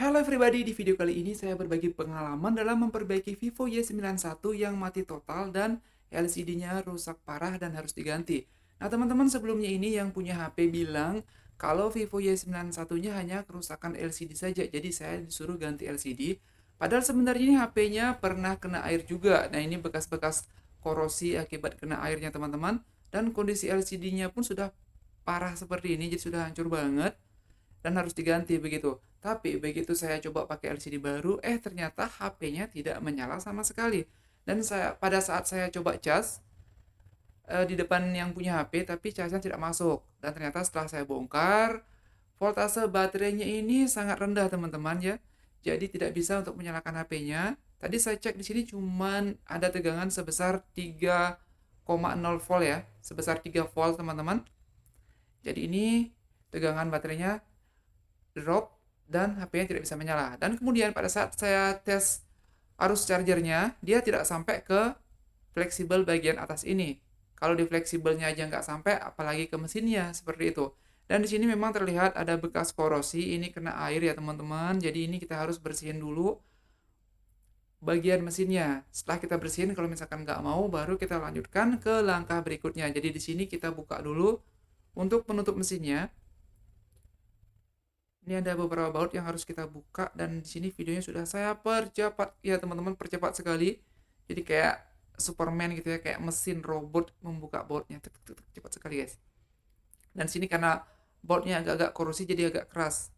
Halo everybody, di video kali ini saya berbagi pengalaman dalam memperbaiki Vivo Y91 yang mati total dan LCD-nya rusak parah dan harus diganti. Nah teman-teman, sebelumnya ini yang punya HP bilang kalau Vivo Y91-nya hanya kerusakan LCD saja, jadi saya disuruh ganti LCD. Padahal sebenarnya ini HP-nya pernah kena air juga. Nah ini bekas-bekas korosi akibat kena airnya teman-teman. Dan kondisi LCD-nya pun sudah parah seperti ini, jadi sudah hancur banget dan harus diganti begitu. Tapi begitu saya coba pakai LCD baru, ternyata HP-nya tidak menyala sama sekali. Dan pada saat saya coba cas di depan yang punya HP, tapi casnya tidak masuk. Dan ternyata setelah saya bongkar, voltase baterainya ini sangat rendah teman-teman ya. Jadi tidak bisa untuk menyalakan HP-nya. Tadi saya cek di sini cuman ada tegangan sebesar 3,0 volt ya, sebesar 3 volt teman-teman. Jadi ini tegangan baterainya drop dan HP-nya tidak bisa menyala. Dan kemudian pada saat saya tes arus chargernya, dia tidak sampai ke fleksibel bagian atas ini. Kalau di fleksibelnya aja nggak sampai, apalagi ke mesinnya, seperti itu. Dan di sini memang terlihat ada bekas korosi, ini kena air ya teman-teman. Jadi ini kita harus bersihin dulu bagian mesinnya. Setelah kita bersihin, kalau misalkan nggak mau, baru kita lanjutkan ke langkah berikutnya. Jadi di sini kita buka dulu untuk penutup mesinnya. Ini ada beberapa baut yang harus kita buka dan di sini videonya sudah saya percepat ya teman-teman, percepat sekali. Jadi kayak Superman gitu ya, kayak mesin robot membuka bautnya. Cepat sekali guys. Dan sini karena bautnya agak-agak korosi jadi agak keras.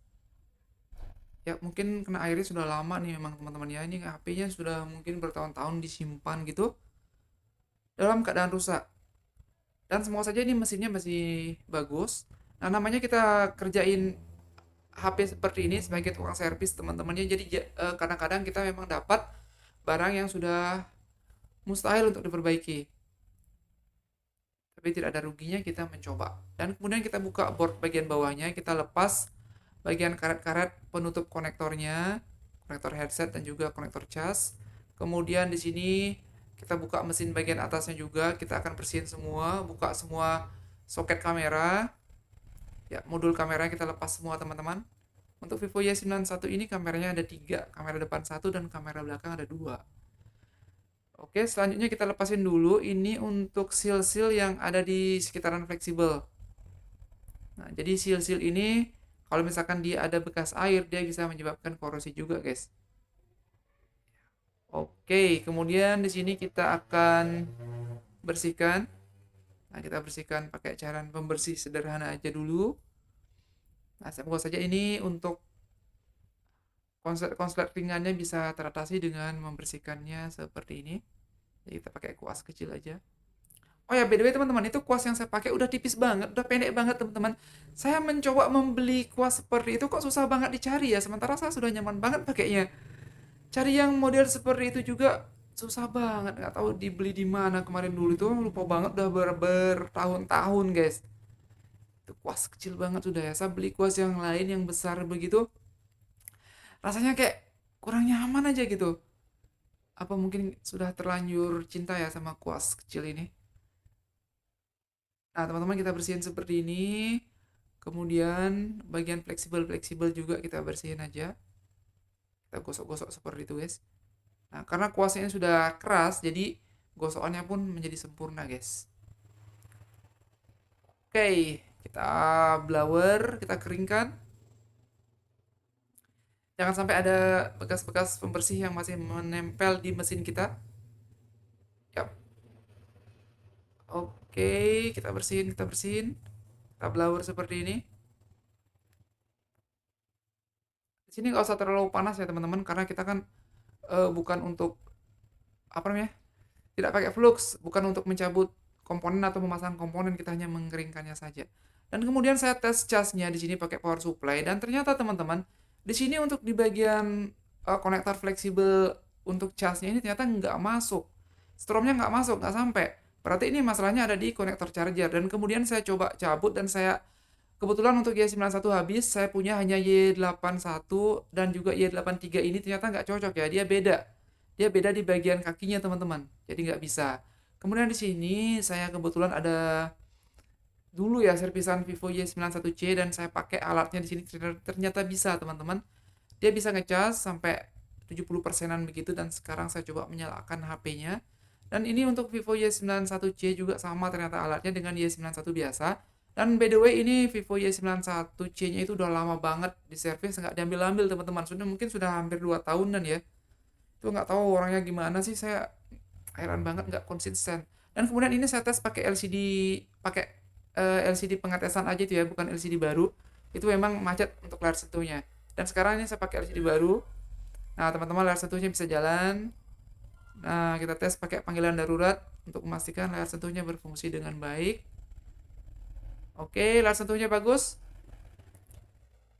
Ya mungkin kena airnya sudah lama nih memang teman-teman ya. Ini HP-nya sudah mungkin bertahun-tahun disimpan gitu dalam keadaan rusak. Dan semoga saja ini mesinnya masih bagus. Nah namanya kita kerjain HP seperti ini sebagai tukang servis teman-temannya, jadi kadang-kadang kita memang dapat barang yang sudah mustahil untuk diperbaiki, tapi tidak ada ruginya kita mencoba. Dan kemudian kita buka board bagian bawahnya, kita lepas bagian karet-karet penutup konektornya, konektor headset dan juga konektor cas. Kemudian di sini kita buka mesin bagian atasnya juga, kita akan bersihin semua, buka semua soket kamera. Ya, modul kameranya kita lepas semua teman-teman. Untuk Vivo Y91 ini kameranya ada 3, kamera depan 1 dan kamera belakang ada 2. Oke, selanjutnya kita lepasin dulu ini untuk seal-seal yang ada di sekitaran fleksibel. Nah, jadi seal-seal ini kalau misalkan dia ada bekas air, dia bisa menyebabkan korosi juga, guys. Oke, kemudian di sini kita akan bersihkan. Nah, kita bersihkan pakai cairan pembersih sederhana aja dulu. Nah, semoga saja ini untuk konslet ringannya bisa teratasi dengan membersihkannya seperti ini. Jadi kita pakai kuas kecil aja. Oh ya, by the way teman-teman, itu kuas yang saya pakai udah tipis banget, udah pendek banget teman-teman. Saya mencoba membeli kuas seperti itu kok susah banget dicari ya, sementara saya sudah nyaman banget pakainya. Cari yang model seperti itu juga susah banget, nggak tahu dibeli di mana kemarin dulu itu, lupa banget udah bertahun-tahun guys. Itu kuas kecil banget sudah ya, saya beli kuas yang lain yang besar begitu, rasanya kayak kurang nyaman aja gitu. Apa mungkin sudah terlanjur cinta ya sama kuas kecil ini. Nah teman-teman, kita bersihin seperti ini. Kemudian bagian fleksibel-fleksibel juga kita bersihin aja. Kita gosok-gosok seperti itu guys. Nah karena kuasnya sudah keras, jadi gosokannya pun menjadi sempurna guys. Oke, kita blower, kita keringkan. Jangan sampai ada bekas-bekas pembersih yang masih menempel di mesin kita. Yap. Oke, kita bersihin, kita bersihin. Kita blower seperti ini. Di sini nggak usah terlalu panas ya teman-teman, karena kita kan bukan untuk apa namanya, tidak pakai flux, bukan untuk mencabut komponen atau memasang komponen, kita hanya mengeringkannya saja. Dan kemudian saya tes casnya di sini pakai power supply dan ternyata teman-teman, di sini untuk di bagian konektor fleksibel untuk casnya ini ternyata nggak masuk. Stromnya nggak masuk, nggak sampai. Berarti ini masalahnya ada di konektor charger. Dan kemudian saya coba cabut dan saya kebetulan untuk Y91 habis, saya punya hanya Y81 dan juga Y83 ini ternyata nggak cocok ya, dia beda. Dia beda di bagian kakinya teman-teman, jadi nggak bisa. Kemudian di sini saya kebetulan ada dulu ya servisan Vivo Y91C dan saya pakai alatnya di sini ternyata bisa teman-teman. dia bisa ngecas sampai 70%-an begitu, dan sekarang saya coba menyalakan HP-nya. Dan ini untuk Vivo Y91C juga sama ternyata alatnya dengan Y91 biasa. Dan by the way ini Vivo Y91C-nya itu udah lama banget di servis, nggak diambil-ambil teman-teman. Mungkin sudah hampir 2 tahunan ya. Itu nggak tahu orangnya gimana sih, saya heran banget nggak konsisten. Dan kemudian ini saya tes pakai LCD, pakai LCD pengetesan aja itu ya, bukan LCD baru. Itu memang macet untuk layar sentuhnya. Dan sekarang ini saya pakai LCD baru. Nah, teman-teman, layar sentuhnya bisa jalan. Nah, kita tes pakai panggilan darurat untuk memastikan layar sentuhnya berfungsi dengan baik. Oke, layar sentuhnya bagus.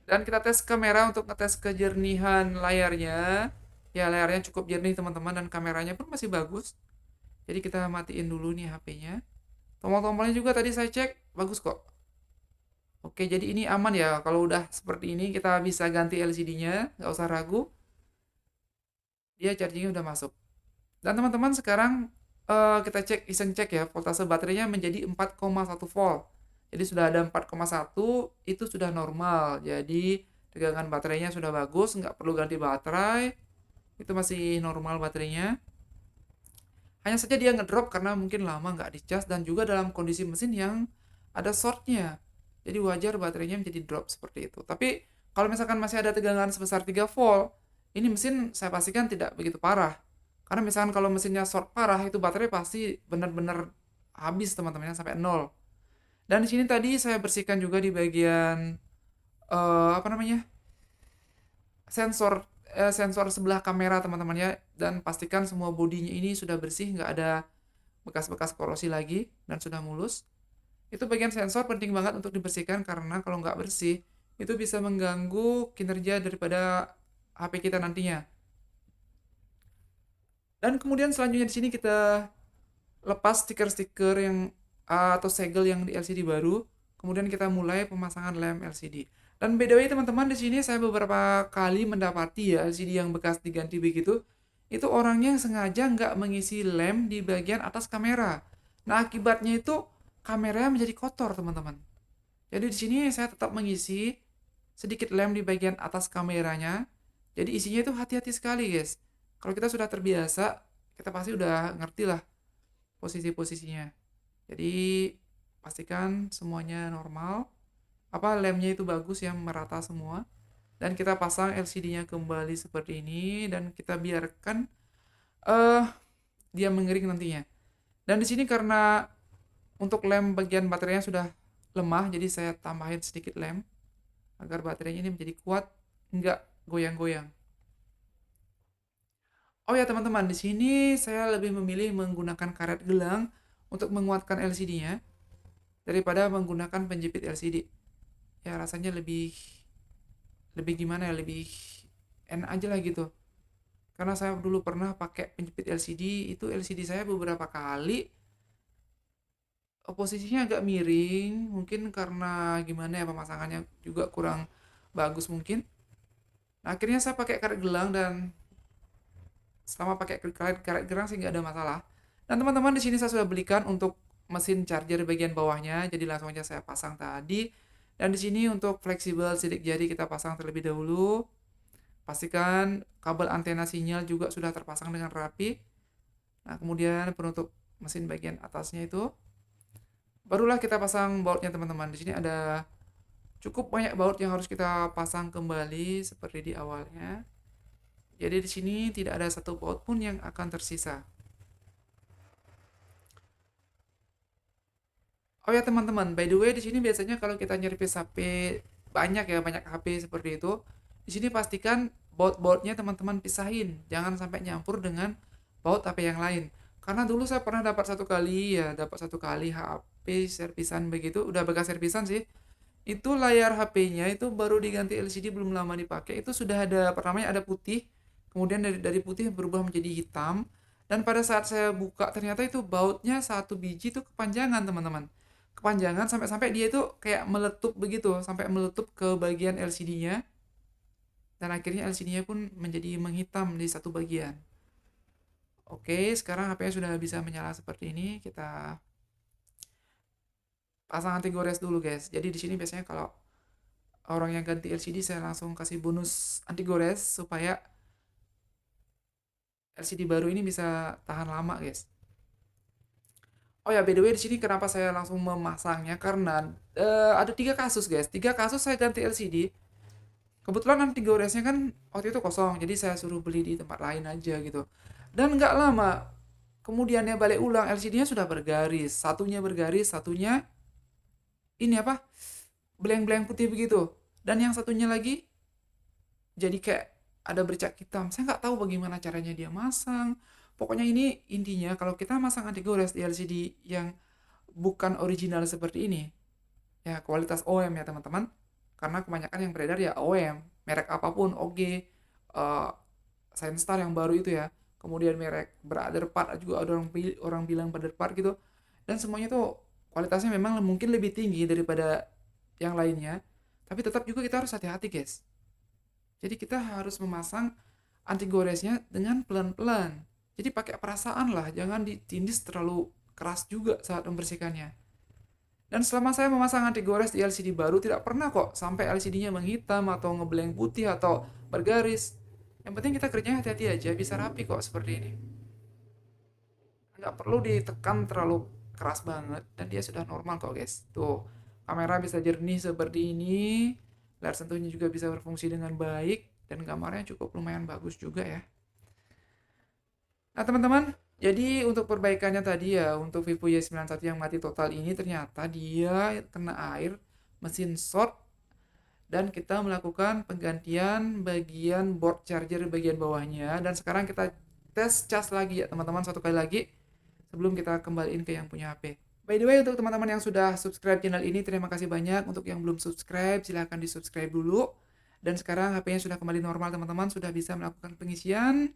Dan kita tes kamera untuk ngetes kejernihan layarnya. Ya, layarnya cukup jernih teman-teman, dan kameranya pun masih bagus. Jadi kita matiin dulu nih HP-nya. Tombol-tombolnya juga tadi saya cek, bagus kok. Oke, jadi ini aman ya. Kalau udah seperti ini kita bisa ganti LCD-nya, nggak usah ragu. Dia chargingnya udah masuk. Dan teman-teman sekarang kita cek, iseng cek ya, voltase baterainya menjadi 4,1 volt. Jadi sudah ada 4,1, itu sudah normal. Jadi tegangan baterainya sudah bagus, nggak perlu ganti baterai. Itu masih normal baterainya. Hanya saja dia ngedrop karena mungkin lama nggak dicas, dan juga dalam kondisi mesin yang ada shortnya. Jadi wajar baterainya menjadi drop seperti itu. Tapi kalau misalkan masih ada tegangan sebesar 3 volt, ini mesin saya pastikan tidak begitu parah. Karena misalkan kalau mesinnya short parah, itu baterai pasti benar-benar habis teman-teman, sampai nol. Dan di sini tadi saya bersihkan juga di bagian apa namanya, sensor sensor sebelah kamera teman-teman ya, dan pastikan semua bodinya ini sudah bersih, nggak ada bekas-bekas korosi lagi, dan sudah mulus. Itu bagian sensor penting banget untuk dibersihkan, karena kalau nggak bersih itu bisa mengganggu kinerja daripada HP kita nantinya. Dan kemudian selanjutnya di sini kita lepas stiker-stiker yang atau segel yang di LCD baru, kemudian kita mulai pemasangan lem LCD. Dan by the way teman-teman, di sini saya beberapa kali mendapati ya LCD yang bekas diganti begitu, itu orangnya sengaja nggak mengisi lem di bagian atas kamera. Nah, akibatnya itu kameranya menjadi kotor teman-teman. Jadi di sini saya tetap mengisi sedikit lem di bagian atas kameranya. Jadi isinya itu hati-hati sekali guys. Kalau kita sudah terbiasa, kita pasti udah ngerti lah posisi-posisinya. Jadi pastikan semuanya normal. Lemnya itu bagus yang merata semua. Dan kita pasang LCD-nya kembali seperti ini, dan kita biarkan eh dia mengering nantinya. Dan di sini karena untuk lem bagian baterainya sudah lemah, jadi saya tambahin sedikit lem agar baterainya ini menjadi kuat, nggak goyang-goyang. Oh ya teman-teman, di sini saya lebih memilih menggunakan karet gelang untuk menguatkan LCD-nya daripada menggunakan penjepit LCD. Ya rasanya lebih lebih gimana ya, lebih enak aja lah gitu. Karena saya dulu pernah pakai penjepit LCD, itu LCD saya beberapa kali posisinya agak miring, mungkin karena gimana ya, pemasangannya juga kurang bagus mungkin. Nah, akhirnya saya pakai karet gelang, dan selama pakai karet gelang sih nggak ada masalah. Dan teman-teman, di sini saya sudah belikan untuk mesin charger bagian bawahnya, jadi langsung aja saya pasang tadi. Dan di sini untuk fleksibel sidik jari kita pasang terlebih dahulu. Pastikan kabel antena sinyal juga sudah terpasang dengan rapi. Nah, kemudian penutup mesin bagian atasnya itu. Barulah kita pasang bautnya teman-teman. Di sini ada cukup banyak baut yang harus kita pasang kembali seperti di awalnya. Jadi di sini tidak ada satu baut pun yang akan tersisa. Oh ya teman-teman, by the way di sini biasanya kalau kita nyervis HP banyak ya, banyak HP seperti itu, di sini pastikan baut-bautnya teman-teman pisahin, jangan sampai nyampur dengan baut HP yang lain. Karena dulu saya pernah dapat satu kali HP servisan begitu, udah bekas servisan sih. Itu layar HP-nya itu baru diganti LCD belum lama dipakai, itu sudah ada pertamanya ada putih, kemudian dari putih berubah menjadi hitam, dan pada saat saya buka ternyata itu bautnya satu biji itu kepanjangan teman-teman, kepanjangan sampai-sampai dia itu kayak meletup begitu, sampai meletup ke bagian LCD-nya, dan akhirnya LCD-nya pun menjadi menghitam di satu bagian. Oke, sekarang HP-nya sudah bisa menyala seperti ini. Kita pasang anti gores dulu guys. Jadi di sini biasanya kalau orang yang ganti LCD saya langsung kasih bonus anti gores supaya LCD baru ini bisa tahan lama, guys. Oh ya, by the way di sini kenapa saya langsung memasangnya karena ada 3 kasus, guys. 3 kasus saya ganti LCD. Kebetulan anti goresnya kan waktu itu kosong, jadi saya suruh beli di tempat lain aja gitu. Dan nggak lama, kemudiannya balik ulang LCD-nya sudah bergaris. Satunya bergaris, satunya ini apa? Blank-blank putih begitu. Dan yang satunya lagi jadi kayak ada bercak hitam. Saya nggak tahu bagaimana caranya dia masang. Pokoknya ini intinya kalau kita masang anti gores di LCD yang bukan original seperti ini, ya kualitas OEM ya teman-teman. Karena kebanyakan yang beredar ya OEM, merek apapun, OG, Science yang baru itu ya. Kemudian merek Brother Part juga ada orang bilang Brother Part gitu. Dan semuanya tuh kualitasnya memang mungkin lebih tinggi daripada yang lainnya. Tapi tetap juga kita harus hati-hati, guys. Jadi kita harus memasang anti goresnya dengan pelan-pelan. Jadi pakai perasaan lah, jangan ditindis terlalu keras juga saat membersihkannya. Dan selama saya memasang anti gores di LCD baru, tidak pernah kok sampai LCD-nya menghitam atau ngeblank putih atau bergaris. Yang penting kita kerjanya hati-hati aja, bisa rapi kok seperti ini. Nggak perlu ditekan terlalu keras banget, dan dia sudah normal kok, guys. Tuh, kamera bisa jernih seperti ini, layar sentuhnya juga bisa berfungsi dengan baik, dan gambarnya cukup lumayan bagus juga ya. Nah teman-teman, jadi untuk perbaikannya tadi ya, untuk Vivo Y91 yang mati total ini ternyata dia kena air, mesin short, dan kita melakukan penggantian bagian board charger bagian bawahnya. Dan sekarang kita tes cas lagi ya teman-teman, satu kali lagi sebelum kita kembaliin ke yang punya HP. By the way, untuk teman-teman yang sudah subscribe channel ini, terima kasih banyak. Untuk yang belum subscribe, silahkan di subscribe dulu. Dan sekarang HP-nya sudah kembali normal teman-teman, sudah bisa melakukan pengisian.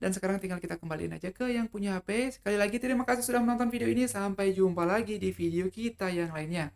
Dan sekarang tinggal kita kembaliin aja ke yang punya HP. Sekali lagi terima kasih sudah menonton video ini. Sampai jumpa lagi di video kita yang lainnya.